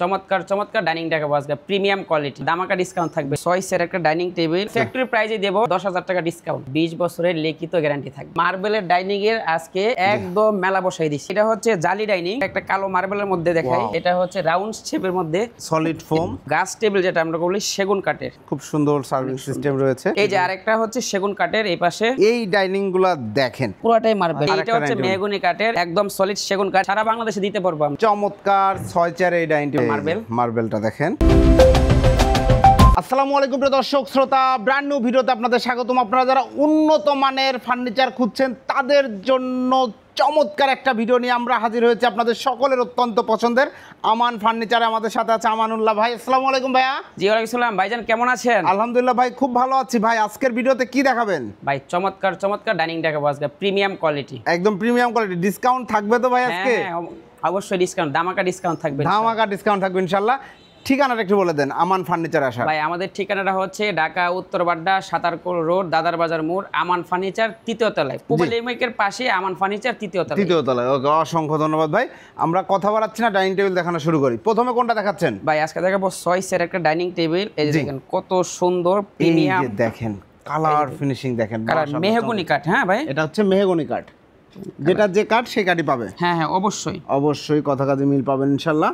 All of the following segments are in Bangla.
চমৎকার চমৎকার ডাইনিং দেখাবো আজকে প্রিমিয়াম কোয়ালিটি দামাকা ডিসকাউন্ট থাকবে 6 এর একটা ডাইনিং টেবিল ফ্যাক্টরি প্রাইসে দেব 10,000 টাকা ডিসকাউন্ট 20 বছরের লিখিত গ্যারান্টি থাকবে মার্বেলের ডাইনিং এর আজকে একদম মেলা বসাই দিছি এটা হচ্ছে জালি ডাইনিং একটা কালো মার্বেলের মধ্যে দেখাই এটা হচ্ছে রাউন্ড শেপের মধ্যে সলিড ফোম গাছ টেবিল যেটা আমরা বলি সেগুন কাঠের খুব সুন্দর সার্ভিং সিস্টেম রয়েছে এই যে আরেকটা হচ্ছে সেগুন কাঠের এই পাশে এই ডাইনিং গুলা দেখেন পুরোটাই মার্বেল এটা হচ্ছে মেহগনি কাঠের একদম সলিড সেগুন কাঠ সারা বাংলাদেশে দিতে পারবো আমরা চমৎকার 6 এই ডাইনিং মার্বেলটা দেখেন আসসালামু আলাইকুম প্রিয় দর্শক শ্রোতা ব্র্যান্ড নিউ ভিডিওতে আপনাদের স্বাগতম আপনারা যারা উন্নত মানের ফার্নিচার খুঁজছেন তাদের জন্য চমৎকার একটা ভিডিও নিয়ে আমরা হাজির হয়েছি আপনাদের সকলের অত্যন্ত পছন্দের আমান ফার্নিচারে আমাদের সাথে আছে আমানুল্লাহ ভাই আসসালামু আলাইকুম ভাইয়া জি ওয়ালাইকুম আসসালাম ভাইজান কেমন আছেন আলহামদুলিল্লাহ ভাই খুব ভালো আছি ভাই আজকের ভিডিওতে কি দেখাবেন ভাই চমৎকার চমৎকার ডাইনিং দেখাবো আজকে প্রিমিয়াম কোয়ালিটি একদম প্রিমিয়াম কোয়ালিটি ডিসকাউন্ট থাকবে তো ভাই আজকে হ্যাঁ অবশ্যই ডিসকাউন্ট দামাকা ডিসকাউন্ট থাকবে ধামাকা ডিসকাউন্ট থাকবে ইনশাআল্লাহ ঠিকানাটা একটু বলে দেন আমান ফার্নিচার আসা ভাই আমাদের ঠিকানাটা হচ্ছে ঢাকা উত্তর বাড্ডা সাতারকুল রোড দাদার বাজার মোড় আমান ফার্নিচার তৃতীয় তলায় পুবালিমেকের পাশে আমান ফার্নিচার তৃতীয় তলায় ওকে অসংখ্য ধন্যবাদ ভাই আমরা কথা বাড়াচ্ছি না ডাইনিং টেবিল দেখানো শুরু করি প্রথমে কোনটা দেখাচ্ছেন ভাই আজকে দেখাবো 6 এর একটা ডাইনিং টেবিল এই যে দেখেন কত সুন্দর প্রিমিয়াম দেখেন কালার ফিনিশিং দেখেন মেহগনি কাঠ হ্যাঁ ভাই এটা হচ্ছে মেহগনি কাঠ যেটা যে কাঠ সেই কাঠই পাবে হ্যাঁ হ্যাঁ অবশ্যই অবশ্যই কথা কাজে মিল পাবেন ইনশাআল্লাহ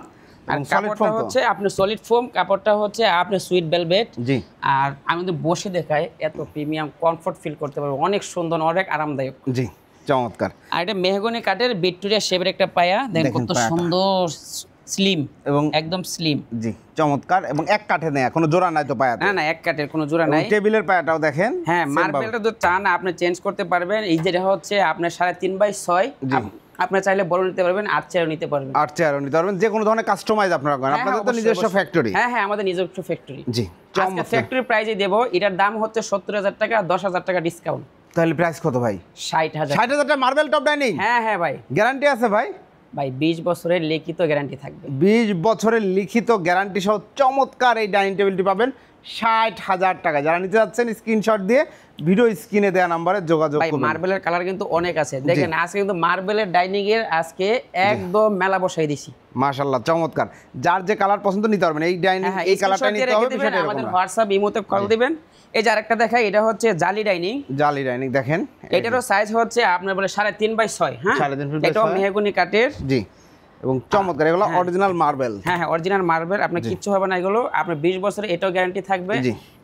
আর কাপড়টা হচ্ছে আপনি সলিড ফোম কাপড়টা হচ্ছে আপনি সুইট ভেলভেট জি আর আমি যদি বসে দেখাই এত প্রিমিয়াম কমফোর্ট ফিল করতে পারবো অনেক সুন্দর অনেক আরামদায়ক জি চমৎকার আর এটা মেহগনি কাঠের ভিক্টোরিয়া শেপের একটা পায়া দেখেন কত সুন্দর স্লিম এবং একদম স্লিম জি চমৎকার এবং এক কাঠে নেই কোনো জোড়া নাই তো পায়াতে না না এক কাঠের কোনো জোড়া নাই টেবিলের পায়াটাও দেখেন হ্যাঁ মার্বেলটা তো চান আপনি চেঞ্জ করতে পারবেন এই যেটা হচ্ছে আপনার 3.5/6 আপনি চাইলে বড় নিতে পারবেন 8 চেয়ারও নিতে পারবেন 8 চেয়ারও নিতে পারবেন যে কোনো ধরনের কাস্টমাইজ আপনারা করেন আপনাদের তো নিজস্ব ফ্যাক্টরি হ্যাঁ হ্যাঁ আমাদের নিজস্ব ফ্যাক্টরি জি আজকে ফ্যাক্টরি প্রাইসে দেব এটার দাম হচ্ছে 70,000 টাকা 10,000 টাকা ডিসকাউন্ট তাহলে প্রাইস কত ভাই 60,000 60,000 টাকা মার্বেল টপ ডাইনিং হ্যাঁ হ্যাঁ ভাই গ্যারান্টি আছে ভাই ভাই 20 বছরের লিখিত গ্যারান্টি থাকবে 20 বছরের লিখিত গ্যারান্টি সহ চমৎকার এই ডাইনিং টেবিলটি পাবেন 60,000 টাকা যারা নিতে যাচ্ছেন স্ক্রিনশট দিয়ে ভিডিও স্ক্রিনে দেওয়া নম্বরে যোগাযোগ করুন ভাই মার্বেলের কালার কিন্তু অনেক আছে দেখেন আজকে কিন্তু মার্বেলের ডাইনিং এর আজকে একদম মেলা বসাই দিছি মাশাআল্লাহ চমৎকার যার যে কালার পছন্দ নিতে পারবেন এই ডাইনিং এই কালারটা নিতে হবে বিষয়টা আমাদের হোয়াটসঅ্যাপ ইমোতে কল দিবেন এই যে আরেকটা দেখাই এটা হচ্ছে জালি ডাইনিং দেখেন এটারও সাইজ হচ্ছে আপনার বলে 3.5/6 হ্যাঁ 3.5/6 এটাও মেহগনি কাঠের জি এবং চমৎকার এগুলো অরিজিনাল মার্বেল হ্যাঁ হ্যাঁ অরিজিনাল মার্বেল আপনি কিচ্ছু হবে না এগুলো আপনার 20 বছরের এটাও গ্যারান্টি থাকবে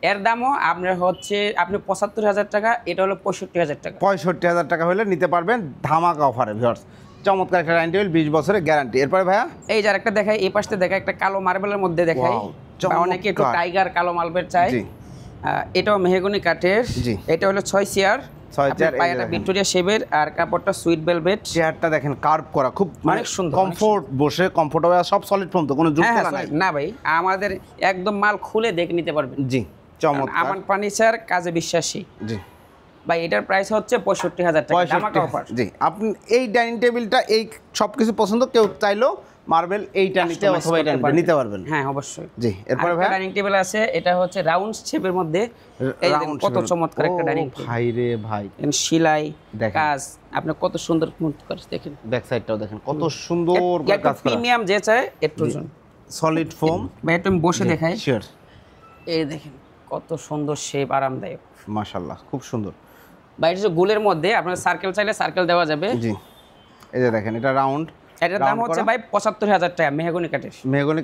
এর দামও আপনার হচ্ছে আপনি 75,000 টাকা এটা হলো 65,000 টাকা 65,000 টাকা হলে নিতে পারবেন ধামাকা অফারে ভিউয়ার্স চমৎকার একটা ডাইনিং টেবিল 20 বছরের গ্যারান্টি এরপরে ভাইয়া এই যে আরেকটা দেখাই এই পাশে দেখাই একটা কালো মার্বেলের মধ্যে দেখাই অনেকে একটু টাইগার কালো মার্বেল চাই এটাও মেহগনি কাঠের এটা হলো 6 চেয়ার পায়াটা ভিক্টোরিয়া শেপের আর কাপড়টা সুইট ভেলভেট চেয়ারটা দেখেন কার্ভ করা খুব অনেক সুন্দর কমফোর্ট বসে কমফোর্টেবল সব সলিড ফোম তো কোনো জুতা নাই না ভাই আমাদের একদম মাল খুলে দেখে নিতে পারবেন জি চমৎকার আমান ফার্নিচার কাজে বিশ্বাসী জি ভাই এটার প্রাইস হচ্ছে 65,000 টাকা ধামাকা অফার জি আপনি এই ডাইনিং টেবিলটা এই সবকিছু পছন্দ কেউ চাইলো মার্বেল এইটা নিতে অথবা এটা নিতে পারবেন হ্যাঁ অবশ্যই জি এরপরে ভাই ডাইনিং টেবিল আছে এটা হচ্ছে রাউন্ড শেপের মধ্যে এই দেখুন কত চমৎকার একটা ডাইনিং টেবিল ভাই রে ভাই সেলাই কাজ আপনি কত সুন্দর করে দেখেন ব্যাক সাইডটাও দেখেন কত সুন্দর কাজ করা প্রিমিয়াম যে চায় একটু সলিড ফোম ভাই একটু বসে দেখাই শিওর এই দেখেন কত সুন্দর শেপ আরামদায়ক মাশাআল্লাহ খুব সুন্দর ভাই এটা গোলের মধ্যে আপনার সার্কেল চাইলে সার্কেল দেওয়া যাবে জি এই যে দেখেন এটা রাউন্ড এটার দাম হচ্ছে ভাই 75,000 টাকা মেহগনি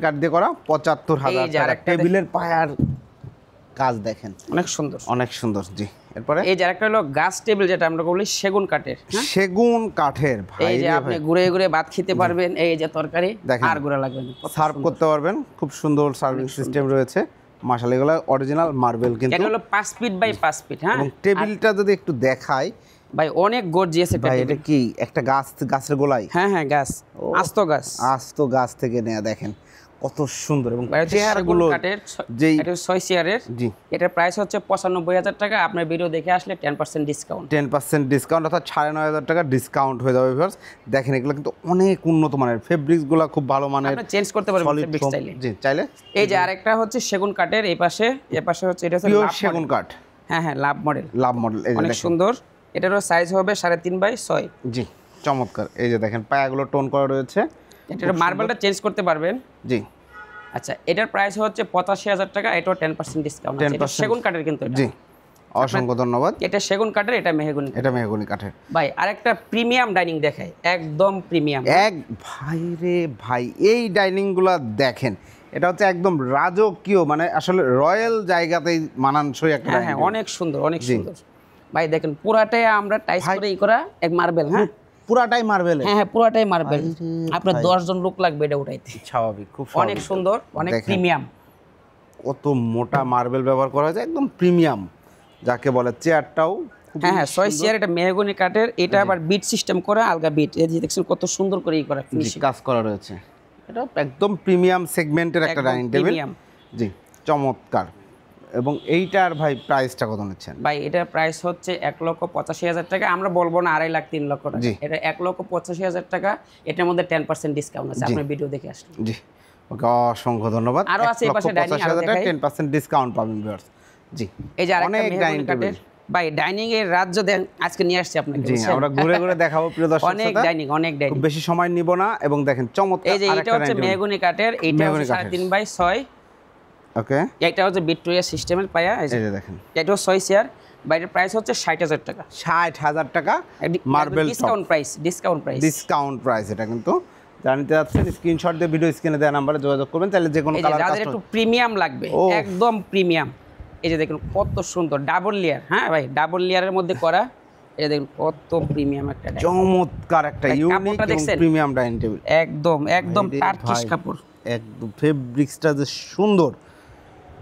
কাঠ দিয়ে করা 75,000 টাকা টেবিলের পায়ার কাজ দেখেন অনেক সুন্দর জি এরপরে এই যে আরেকটা হলো গাছ টেবিল যেটা আমরা বলি সেগুন কাঠের সেগুন কাঠের ভাই এই যে আপনি ঘুরে ঘুরে ভাত খেতে পারবেন এই যে তরকারি আর ঘুরে লাগবে সার্ভ করতে পারবেন খুব সুন্দর সার্ভিং সিস্টেম রয়েছে মাশাআল্লাহ এগুলো অরিজিনাল মার্বেল কিন্তু এটা হলো 5 ফিট বাই 5 ফিট হ্যাঁ এবং টেবিলটা যদি একটু দেখাই ভাই অনেক গর্জিয়াস এটা এটা কি একটা গাছের গোলাই হ্যাঁ হ্যাঁ গাছ আস্ত গাছ থেকে নেয়া দেখেন কত সুন্দর এবং চেয়ারগুলো যেই এটা 6 চেয়ারের জি এটার প্রাইস হচ্ছে 95,000 টাকা আপনার ভিডিও দেখে আসলে 10% ডিসকাউন্ট 10% ডিসকাউন্ট অর্থাৎ 9,500 টাকা ডিসকাউন্ট হয়ে যাবে ভিউয়ার্স দেখেন এগুলো কিন্তু অনেক উন্নত মানের ফেব্রিক্সগুলো খুব ভালো মানের আপনি চেঞ্জ করতে পারবেন ফেব্রিক স্টাইলে জি চাইলে এই যে আরেকটা হচ্ছে সেগুন কাঠের এই পাশে হচ্ছে এটা হচ্ছে পিওর সেগুন কাঠ হ্যাঁ হ্যাঁ লাভ মডেল এই যে অনেক সুন্দর এটারও সাইজ হবে 3.5/6 জি চমৎকার এই যে দেখেন পায়াগুলো টোন করা রয়েছে এটা মার্বেলটা চেঞ্জ করতে পারবেন জি আচ্ছা, এটার প্রাইস হচ্ছে 85,000 টাকা, এটাও 10% ডিসকাউন্ট আছে। এটা 10% সেগুন কাঠের কিন্তু এটা। জি, অসংখ্য ধন্যবাদ। এটা সেগুন কাঠের, এটা মেহগনি। এটা মেহগনি কাঠের। ভাই আরেকটা প্রিমিয়াম ডাইনিং দেখাই, একদম প্রিমিয়াম। ভাই রে ভাই, এই ডাইনিংগুলো দেখেন, এটা হচ্ছে একদম রাজকীয়, মানে আসলে রয়্যাল জায়গাতেই মানানসই একটা হ্যাঁ, অনেক সুন্দর, অনেক সুন্দর। ভাই দেখেন পুরাটাই আমরা টাইস করে করা এক মার্বেল। হ্যাঁ, পুরাটাই মার্বেল। হ্যাঁ, পুরাটাই মার্বেল। আপনার 10 জন লোক লাগবে এটা উঠাইতে। স্বাভাবিক, খুব অনেক সুন্দর, অনেক প্রিমিয়াম। কত মোটা মার্বেল ব্যবহার করা হয়েছে, একদম প্রিমিয়াম যাকে বলে। চেয়ারটাও হ্যাঁ, 6 চেয়ার, এটা মেহগনি কাঠের। এটা আবার বিট সিস্টেম করা, আলগা বিট। এই যে দেখছেন কত সুন্দর করে করা, ফিনিশিং কাজ করা রয়েছে। এটা একদম প্রিমিয়াম সেগমেন্টের একটা ডাইনিং টেবিল। জি, চমৎকার। এবং এইটার ভাই প্রাইসটা কত নিচ্ছেন? ভাই এটার প্রাইস হচ্ছে 1,85,000 টাকা। আমরা বলবো না 2.5 লাখ 3 লক্ষ টাকা। এটা 1,85,000 টাকা। এটার মধ্যে 10% ডিসকাউন্ট আছে, আপনি ভিডিও দেখে আসলে। জি, ওকে, অসংখ্য ধন্যবাদ। আরো আছে এই পাশে ডাইনিং, আরো দেখাই। 10% ডিসকাউন্ট পাবেন ভিউয়ার্স। জি, এই যে আরেকটা অনেক ডাইনিং টেবিল। ভাই ডাইনিং এর রাজ্য দেন আজকে নিয়ে আসছি আপনাকে। জি, আমরা ঘুরে ঘুরে দেখাবো প্রিয় দর্শক। অনেক ডাইনিং, অনেক ডাইনিং। খুব বেশি সময় নিব না। এবং দেখেন চমৎকার। এই যে এটা হচ্ছে মেহগনি কাঠের, এটা হচ্ছে 3.5/6। ওকে, এটা হচ্ছে ভিক্টোরিয়া সিস্টেমের পায়া। এই যে দেখেন, এটা 6 চেয়ার। বাইরের প্রাইস হচ্ছে 60,000 টাকা। 60,000 টাকা marble discount price, discount price, discount price. এটা কিন্তু জানতে যাচ্ছেন, স্ক্রিনশট দিয়ে ভিডিও স্ক্রিনে দেওয়া নাম্বারে যোগাযোগ করবেন, তাহলে যে কোনো কালার যাদের একটু প্রিমিয়াম লাগবে, একদম প্রিমিয়াম। এই যে দেখুন কত সুন্দর ডাবল লেয়ার। হ্যাঁ ভাই, ডাবল লেয়ারের মধ্যে করা। এই দেখুন কত প্রিমিয়াম একটা ডাইনিং, চমৎকার একটা ইউনিক এবং প্রিমিয়াম ডাইনিং টেবিল। একদম একদম টার্কিশ কাপড়, একদম ফেব্রিক্সটা যে সুন্দর।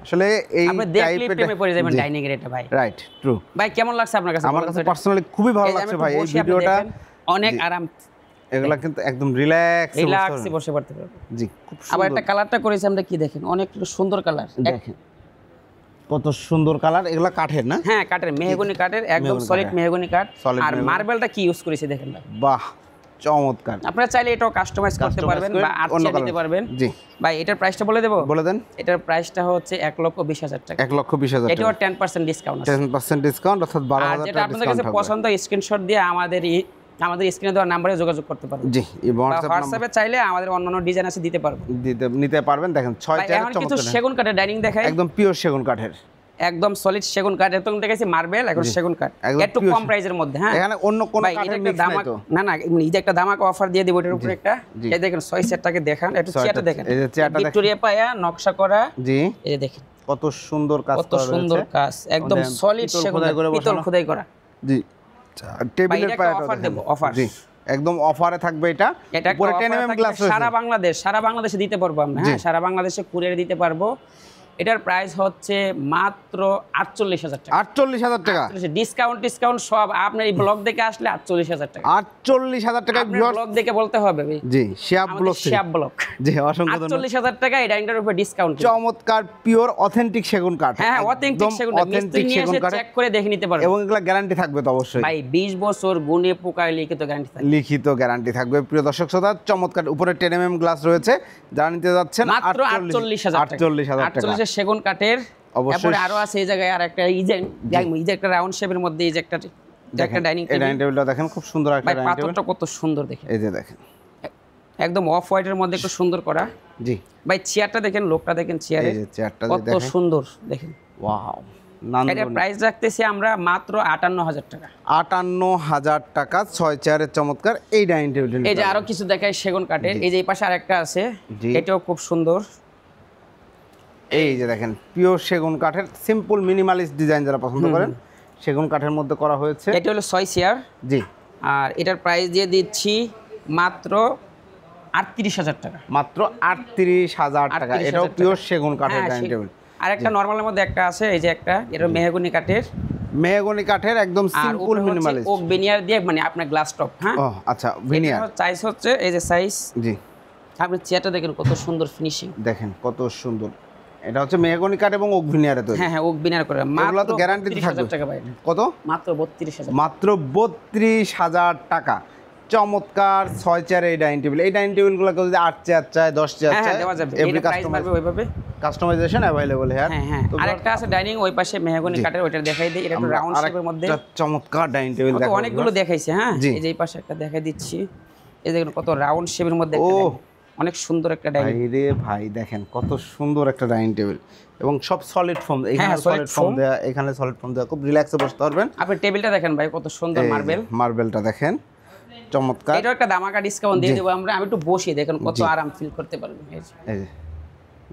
আসলে এই আপনি দেখলে প্রেমে পড়ে যাবেন ডাইনিং এর। এটা ভাই রাইট, ট্রু। ভাই কেমন লাগছে আপনার কাছে? আমার কাছে পার্সোনালি খুবই ভালো লাগছে ভাই। এই ভিডিওটা অনেক আরাম, এগুলা কিন্তু একদম রিল্যাক্সে বসে পড়তে পারবেন। জি, খুব সুন্দর। আবার একটা কালারটা করেছি আমরা, কি দেখেন, অনেক সুন্দর কালার। দেখেন কত সুন্দর কালার। এগুলা কাঠের না? হ্যাঁ, কাঠের, মেহগনি কাঠের, একদম সলিড মেহগনি কাঠ। আর মার্বেলটা কি ইউজ করেছি দেখেন না, বাহ, চমৎকার। আপনারা চাইলে এটাও কাস্টমাইজ করতে পারবেন বা আর্চিয়া দিতে পারবেন। জি ভাই, এটার প্রাইসটা বলে দেব? বলে দেন। এটার প্রাইসটা হচ্ছে 1,20,000 টাকা। 1,20,000 টাকা। এটাও 10% ডিসকাউন্ট আছে। 10% ডিসকাউন্ট, অর্থাৎ 12,000 টাকা। যেটা আপনাদের কাছে পছন্দ, স্ক্রিনশট দিয়ে আমাদের স্ক্রিনে দেওয়া নম্বরে যোগাযোগ করতে পারবেন। জি, এবং হোয়াটসঅ্যাপে চাইলে আমাদের অন্যান্য ডিজাইন আছে, দিতে পারবো, নিতে পারবেন। দেখেন 6 চেয়ার এখন কিছু সেগুন কাঠের ডাইনিং দেখাই, একদম পিওর সেগুন কাঠের, একদম সলিড সেগুন কাঠ। এত দেখাইছি মার্বেল, এখন সেগুন কাঠ, একটু কম প্রাইসের মধ্যে। হ্যাঁ, এখানে অন্য কোন কাঠের মিক্স নাই তো? না না, এই যে একটা ধামাকা অফার দিয়ে দেব এটার উপরে একটা। এই দেখেন 6 সেটটাকে দেখান, একটু চেয়ারটা দেখেন। এই যে চেয়ারটা ভিক্টোরিয়া পায়া নকশা করা। জি, এই যে দেখেন কত সুন্দর কাজ করা রয়েছে, কত সুন্দর কাজ, একদম সলিড সেগুন পিতল খোদাই করা। জি, টেবিলের পায়াটা অফার দেব, অফার। জি, একদম অফারে থাকবে এটা। উপরে 10 mm গ্লাস রয়েছে। সারা বাংলাদেশে দিতে পারবো আমরা। হ্যাঁ, সারা বাংলাদেশে কুরিয়ার দিতে পারবো। এটার প্রাইস হচ্ছে মাত্র 48,000 টাকা। 48,000 টাকা ডিসকাউন্ট সব। আপনার এই ব্লগ দেখে আসলে 48,000 টাকা। 48,000 টাকা ব্লগ দেখে বলতে হবে। জি, শিয়াব ব্লগ। জি, অসংখ্য ধন্যবাদ। 48,000 টাকা এই ডাইনিংটার উপরে ডিসকাউন্ট। চমৎকার পিওর অথেন্টিক সেগুন কাঠ। হ্যাঁ, অথেন্টিক সেগুন কাঠ। মিস্ত্রি নিয়ে এসে চেক করে দেখে নিতে পারবেন। এবং এগুলা গ্যারান্টি থাকবে তো অবশ্যই ভাই, 20 বছর গুণে পোকায় লিখিত গ্যারান্টি থাকবে। লিখিত গ্যারান্টি থাকবে। প্রিয় দর্শক শ্রোতা, চমৎকার উপরে 10 mm গ্লাস রয়েছে, যারা নিতে যাচ্ছেন মাত্র 48,000 টাকা। 48,000 এর সেগুন কাঠের। তারপরে আরো আছে এই জায়গায় আর একটা এই যে একটা রাউন্ড শেপের মধ্যে এই যে একটা ডাইনিং টেবিল। ডাইনিং টেবিলটা দেখেন, খুব সুন্দর একটা ডাইনিং টেবিল। পাথরটা কত সুন্দর দেখেন। এই যে দেখেন, একদম অফ হোয়াইটের মধ্যে একটু সুন্দর করা। জি ভাই, চেয়ারটা দেখেন, লোকটা দেখেন, চেয়ারে এই যে চেয়ারটা কত সুন্দর দেখেন। ওয়াও, এটার প্রাইস রাখতেছি আমরা মাত্র 58,000 টাকা। 58,000 টাকা 6 চেয়ারের চমৎকার এই ডাইনিং টেবিলটা। এই যে আরো কিছু দেখাই সেগুন কাঠের। এই যে এই পাশে আরেকটা আছে, এটাও খুব সুন্দর। এই যে দেখেন, পিওর সেগুন কাঠের, সিম্পল মিনিমালিস্ট ডিজাইন যারা পছন্দ করেন, সেগুন কাঠের মধ্যে করা হয়েছে। এটা হলো 6 চেয়ার। জি, আর এটার প্রাইস দিয়ে দিচ্ছি মাত্র 38,000 টাকা। মাত্র 38,000 টাকা। এটাও পিওর সেগুন কাঠের ডাইনিং টেবিল। আর একটা নরমালের মধ্যে একটা আছে, এই যে একটা, এটা মেহগনি কাঠের। মেহগনি কাঠের, একদম সিম্পল মিনিমালিস্ট। ওক ভিনিয়ার দিয়ে, মানে আপনার গ্লাস টপ। হ্যাঁ, ও আচ্ছা, ভিনিয়ার সাইজ হচ্ছে এই যে সাইজ। জি, আপনি চেয়ারটা দেখেন কত সুন্দর ফিনিশিং, দেখেন কত সুন্দর। এটা হচ্ছে মেহগনি কাঠ এবং ওক ভিনিয়ারে তৈরি। হ্যাঁ, ওক ভিনিয়ার করে। মাত্র তো গ্যারান্টি থাকবে। টাকা ভাই। কত? মাত্র 32,000। মাত্র 32,000 টাকা। চমৎকার 6 চেয়ারের এই ডাইনিং টেবিল। এই ডাইনিং টেবিলগুলো কেউ যদি 8 চেয়ার চায়, 10 চেয়ার চায়, দেওয়া যাবে। এভরি প্রাইস বাড়বে ওইভাবে। কাস্টমাইজেশন अवेलेबल है। হ্যাঁ, আরেকটা আছে ডাইনিং ওই পাশে মেহগনি কাঠের, ওইটা দেখাই দিই। এটা একটু রাউন্ড শেপের মধ্যে চমৎকার ডাইনিং টেবিল। দেখো, অনেকগুলো দেখাইছে। হ্যাঁ, এই যে এই পাশে একটা দেখাই দিচ্ছি। এই দেখুন কত রাউন্ড শেপের মধ্যে ও অনেক সুন্দর একটা ডাইনিং। ভাই রে ভাই, দেখেন কত সুন্দর একটা ডাইনিং টেবিল এবং সব সলিড ফোম, এখানে হ্যাঁ, solid সলিড ফোম দেয়া, এখানে সলিড ফোম দেয়া, খুব রিল্যাক্সে বসতে পারবেন। আপনি টেবিলটা দেখেন ভাই কত সুন্দর মার্বেল। মার্বেলটা দেখেন চমৎকার। এটাও একটা ধামাকা ডিসকাউন্ট দিয়ে দেবো আমরা। আমি একটু বসি, দেখেন কত আরাম ফিল করতে পারবেন। এই যে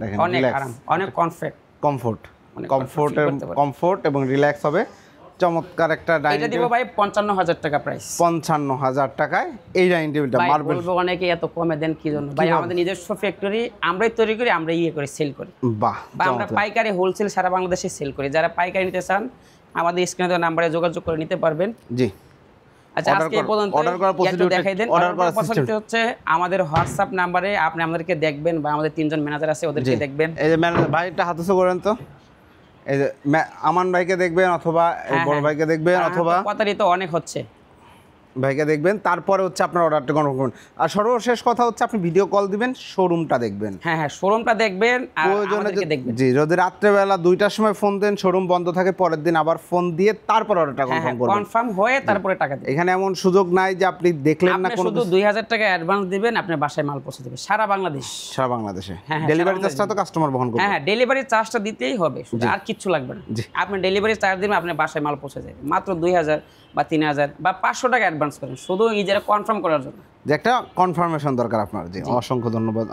দেখেন অনেক রিল্যাক্স, আরাম, অনেক কমফোর্ট, কমফোর্ট এবং রিল্যাক্স হবে। চমৎকার একটা ডাইনিং এটা দিব ভাই 55,000 টাকা প্রাইস। 55,000 টাকায় এই ডাইনিং টেবিলটা ভাই মার্বেল। বলবো অনেকে এত কমে দেন কি জন্য? ভাই আমাদের নিজস্ব ফ্যাক্টরি, আমরাই তৈরি করি, আমরা করে সেল করি। বাহ, বা আমরা পাইকারি হোলসেল সারা বাংলাদেশে সেল করি। যারা পাইকারি নিতে চান আমাদের স্ক্রিনে দেওয়া নাম্বারে যোগাযোগ করে নিতে পারবেন। জি। আচ্ছা, আজকে এই পর্যন্ত অর্ডার করার প্রসিডিউর দেখাই দেন। অর্ডার করার প্রসিডিউর হচ্ছে আমাদের হোয়াটসঅ্যাপ নাম্বারে আপনি আমাদেরকে দেখবেন বা আমাদের 3 জন ম্যানেজার আছে ওদেরকে দেখবেন। এই যে ম্যানেজার ভাইটা হাতছু করেন তো, এই যে আমান ভাইকে দেখবেন অথবা বড় ভাইকে দেখবেন অথবা কথারই তো অনেক হচ্ছে, ভাইকে দেখবেন, তারপরে হচ্ছে আপনার অর্ডারটা কনফার্ম করবেন। আর সর্বশেষ কথা হচ্ছে আপনি ভিডিও কল দিবেন, শোরুমটা দেখবেন। হ্যাঁ, শোরুমটা দেখবেন আর আমাদেরকে দেখবেন। জি, যদি রাত্রেবেলা 2টার সময় ফোন দেন, শোরুম বন্ধ থাকে, পরের দিন আবার ফোন দিয়ে তারপর অর্ডারটা কনফার্ম করবেন। কনফার্ম হয়ে তারপরে টাকা দিবেন। এখানে এমন সুযোগ নাই যে আপনি দেখলেন না, আপনি কোনো শুধু 2000 টাকা অ্যাডভান্স দিবেন, আপনার বাসায় মাল পৌঁছে দেবে সারা বাংলাদেশ। সারা বাংলাদেশে হ্যাঁ, ডেলিভারি সারা চার্জটা তো কাস্টমার বহন করবে। হ্যাঁ, ডেলিভারি চার্জটা দিতেই হবে, শুধু আর কিচ্ছু লাগবে না। আপনি ডেলিভারি চার্জ দিবেন, আপনার বাসায় মাল পৌঁছে যাবে। মাত্র 2000 বা 3000 বা 500 টাকা অ্যাডভান্স করেন, শুধু ইজারা কনফার্ম করার জন্য। যে একটা কনফার্মেশন দরকার আপনার। জি, অসংখ্য ধন্যবাদ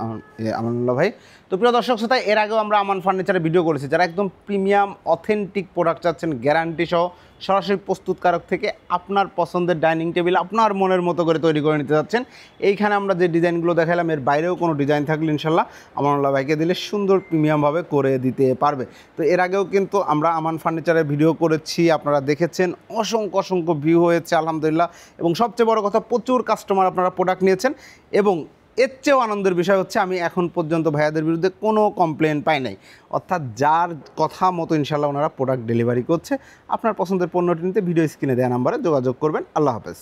আমানুল্লাহ ভাই। তো প্রিয় দর্শক শ্রোতা, এর আগেও আমরা আমান ফার্নিচারের ভিডিও করেছি। যারা একদম প্রিমিয়াম অথেন্টিক প্রোডাক্ট চাচ্ছেন, গ্যারান্টি সহ, সরাসরি প্রস্তুতকারক থেকে আপনার পছন্দের ডাইনিং টেবিল আপনার মনের মতো করে তৈরি করে নিতে যাচ্ছেন, এইখানে আমরা যে ডিজাইনগুলো দেখালাম এর বাইরেও কোনো ডিজাইন থাকলে ইনশাল্লাহ আমানুল্লাহ ভাইকে দিলে সুন্দর প্রিমিয়ামভাবে করে দিতে পারবে। তো এর আগেও কিন্তু আমরা আমান ফার্নিচারের ভিডিও করেছি, আপনারা দেখেছেন, অসংখ্য ভিউ হয়েছে আলহামদুলিল্লাহ। এবং সবচেয়ে বড় কথা, প্রচুর কাস্টমার আপনারা প্রোডাক্ট নিয়েছেন। এবং এর চেয়েও আনন্দের বিষয় হচ্ছে আমি এখন পর্যন্ত ভাইয়াদের বিরুদ্ধে কোনো কমপ্লেন পাই নাই। অর্থাৎ যার কথা মতো ইনশাল্লাহ ওনারা প্রোডাক্ট ডেলিভারি করছে। আপনার পছন্দের পণ্যটি নিতে ভিডিও স্ক্রিনে দেওয়া নাম্বারে যোগাযোগ করবেন। আল্লাহ হাফেজ।